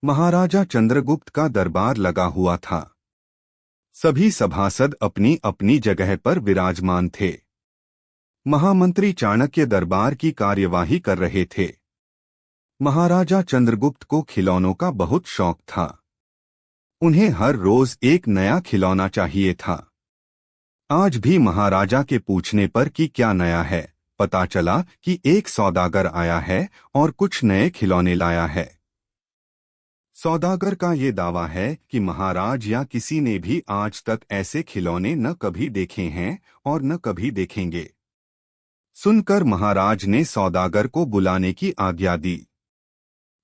महाराजा चंद्रगुप्त का दरबार लगा हुआ था। सभी सभासद अपनी अपनी जगह पर विराजमान थे। महामंत्री चाणक्य दरबार की कार्यवाही कर रहे थे। महाराजा चंद्रगुप्त को खिलौनों का बहुत शौक था। उन्हें हर रोज एक नया खिलौना चाहिए था। आज भी महाराजा के पूछने पर कि क्या नया है, पता चला कि एक सौदागर आया है और कुछ नए खिलौने लाया है। सौदागर का ये दावा है कि महाराज या किसी ने भी आज तक ऐसे खिलौने न कभी देखे हैं और न कभी देखेंगे। सुनकर महाराज ने सौदागर को बुलाने की आज्ञा दी।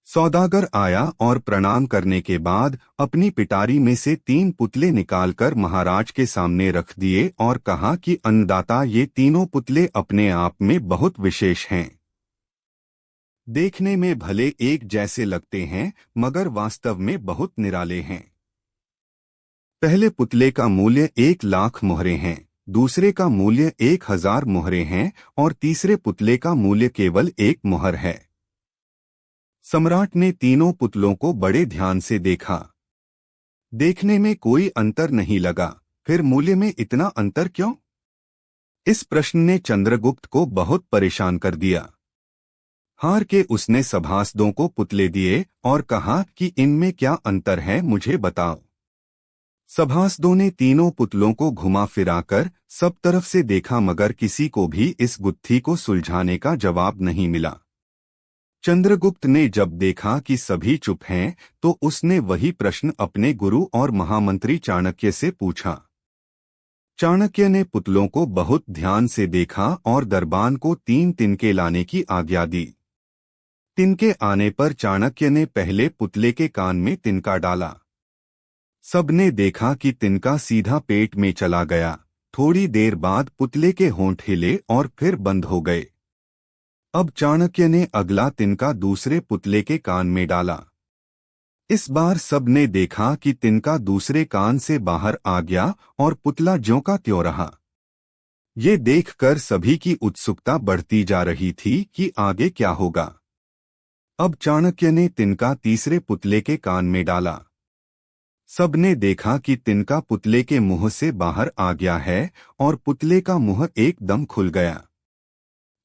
सौदागर आया और प्रणाम करने के बाद अपनी पिटारी में से 3 पुतले निकालकर महाराज के सामने रख दिए और कहा कि अन्नदाता, ये तीनों पुतले अपने आप में बहुत विशेष हैं। देखने में भले एक जैसे लगते हैं मगर वास्तव में बहुत निराले हैं। पहले पुतले का मूल्य 1,00,000 मोहरे हैं, दूसरे का मूल्य 1,000 मोहरे हैं और तीसरे पुतले का मूल्य केवल 1 मोहर है। सम्राट ने तीनों पुतलों को बड़े ध्यान से देखा। देखने में कोई अंतर नहीं लगा, फिर मूल्य में इतना अंतर क्यों? इस प्रश्न ने चंद्रगुप्त को बहुत परेशान कर दिया। हार के उसने सभासदों को पुतले दिए और कहा कि इनमें क्या अंतर है, मुझे बताओ। सभासदों ने तीनों पुतलों को घुमा फिराकर सब तरफ से देखा मगर किसी को भी इस गुत्थी को सुलझाने का जवाब नहीं मिला। चंद्रगुप्त ने जब देखा कि सभी चुप हैं तो उसने वही प्रश्न अपने गुरु और महामंत्री चाणक्य से पूछा। चाणक्य ने पुतलों को बहुत ध्यान से देखा और दरबान को 3 तिनके लाने की आज्ञा दी। तिनके आने पर चाणक्य ने पहले पुतले के कान में तिनका डाला। सबने देखा कि तिनका सीधा पेट में चला गया। थोड़ी देर बाद पुतले के होंठ हिले और फिर बंद हो गए। अब चाणक्य ने अगला तिनका दूसरे पुतले के कान में डाला। इस बार सबने देखा कि तिनका दूसरे कान से बाहर आ गया और पुतला ज्यों का त्यों रहा। ये देखकर सभी की उत्सुकता बढ़ती जा रही थी कि आगे क्या होगा। अब चाणक्य ने तिनका तीसरे पुतले के कान में डाला। सबने देखा कि तिनका पुतले के मुंह से बाहर आ गया है और पुतले का मुंह एकदम खुल गया।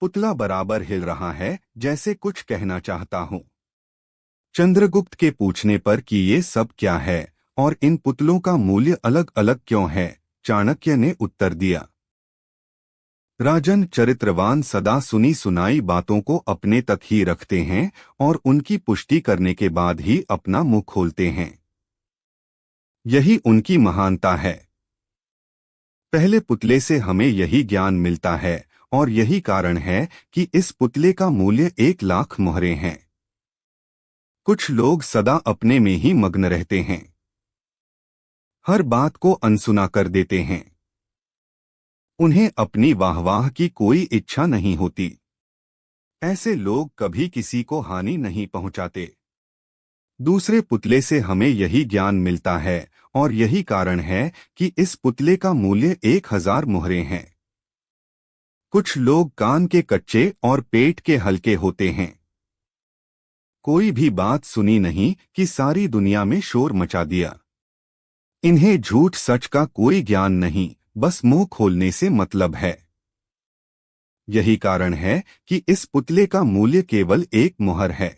पुतला बराबर हिल रहा है जैसे कुछ कहना चाहता हूं। चंद्रगुप्त के पूछने पर कि ये सब क्या है और इन पुतलों का मूल्य अलग अलग क्यों है, चाणक्य ने उत्तर दिया। राजन, चरित्रवान सदा सुनी सुनाई बातों को अपने तक ही रखते हैं और उनकी पुष्टि करने के बाद ही अपना मुंह खोलते हैं। यही उनकी महानता है। पहले पुतले से हमें यही ज्ञान मिलता है और यही कारण है कि इस पुतले का मूल्य 1,00,000 मोहरे हैं। कुछ लोग सदा अपने में ही मग्न रहते हैं, हर बात को अनसुना कर देते हैं। उन्हें अपनी वाहवाह की कोई इच्छा नहीं होती। ऐसे लोग कभी किसी को हानि नहीं पहुंचाते। दूसरे पुतले से हमें यही ज्ञान मिलता है और यही कारण है कि इस पुतले का मूल्य 1,000 मोहरे हैं। कुछ लोग कान के कच्चे और पेट के हल्के होते हैं। कोई भी बात सुनी नहीं कि सारी दुनिया में शोर मचा दिया। इन्हें झूठ सच का कोई ज्ञान नहीं, बस मुंह खोलने से मतलब है। यही कारण है कि इस पुतले का मूल्य केवल 1 मोहर है।